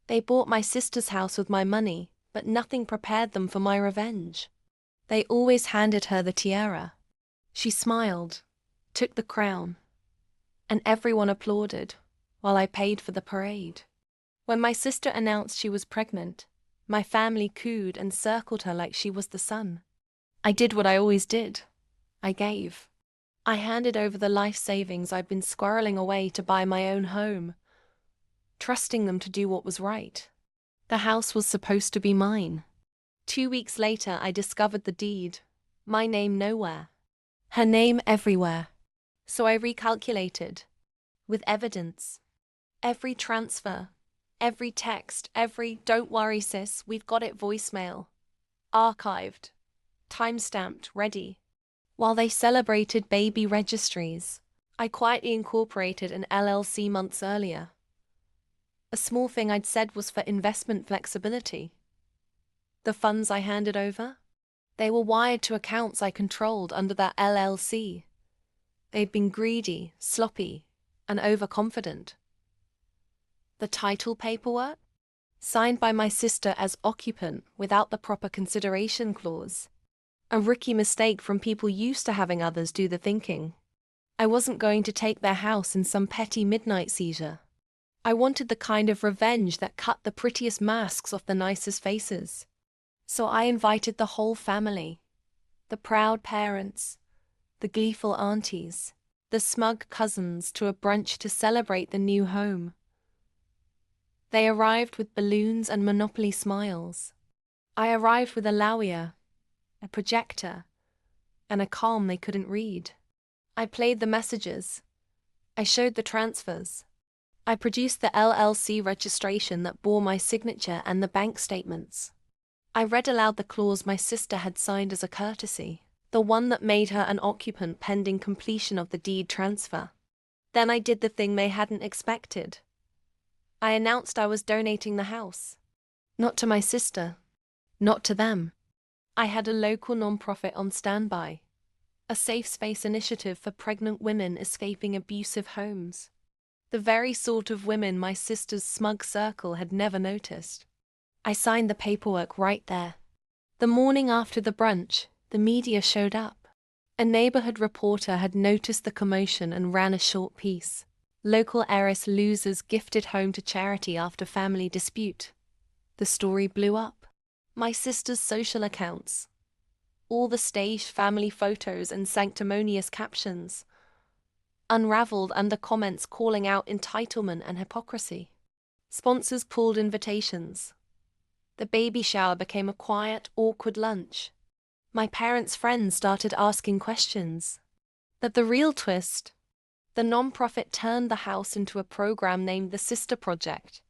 They bought my sister's house with my money, but nothing prepared them for my revenge. They always handed her the tiara. She smiled, took the crown, and everyone applauded, while I paid for the parade. When my sister announced she was pregnant, my family cooed and circled her like she was the sun. I did what I always did. I gave. I handed over the life savings I'd been squirreling away to buy my own home, trusting them to do what was right. The house was supposed to be mine. 2 weeks later, I discovered the deed. My name nowhere. Her name everywhere. So I recalculated. With evidence. Every transfer, every text, every "don't worry sis, we've got it" voicemail. Archived. Time-stamped, ready. While they celebrated baby registries, I quietly incorporated an LLC months earlier. A small thing I'd said was for investment flexibility. The funds I handed over? They were wired to accounts I controlled under that LLC. They'd been greedy, sloppy, and overconfident. The title paperwork? Signed by my sister as occupant without the proper consideration clause. A rookie mistake from people used to having others do the thinking. I wasn't going to take their house in some petty midnight seizure. I wanted the kind of revenge that cut the prettiest masks off the nicest faces. So I invited the whole family. The proud parents, the gleeful aunties, the smug cousins to a brunch to celebrate the new home. They arrived with balloons and Monopoly smiles. I arrived with a lawyer, a projector, and a calm they couldn't read. I played the messages. I showed the transfers. I produced the LLC registration that bore my signature and the bank statements. I read aloud the clause my sister had signed as a courtesy, the one that made her an occupant pending completion of the deed transfer. Then I did the thing they hadn't expected. I announced I was donating the house. Not to my sister. Not to them. I had a local nonprofit on standby. A safe space initiative for pregnant women escaping abusive homes. The very sort of women my sister's smug circle had never noticed. I signed the paperwork right there. The morning after the brunch, the media showed up. A neighborhood reporter had noticed the commotion and ran a short piece. Local heiress losers gifted home to charity after family dispute. The story blew up. My sister's social accounts. All the staged family photos and sanctimonious captions. Unraveled under comments calling out entitlement and hypocrisy. Sponsors pulled invitations. The baby shower became a quiet, awkward lunch. My parents' friends started asking questions. But the real twist, the nonprofit turned the house into a program named the Sister Project,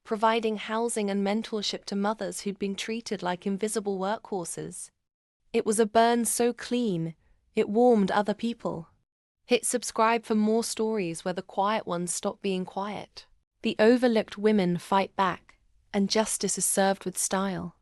providing housing and mentorship to mothers who'd been treated like invisible workhorses. It was a burn so clean, it warmed other people. Hit subscribe for more stories where the quiet ones stop being quiet. The overlooked women fight back, and justice is served with style.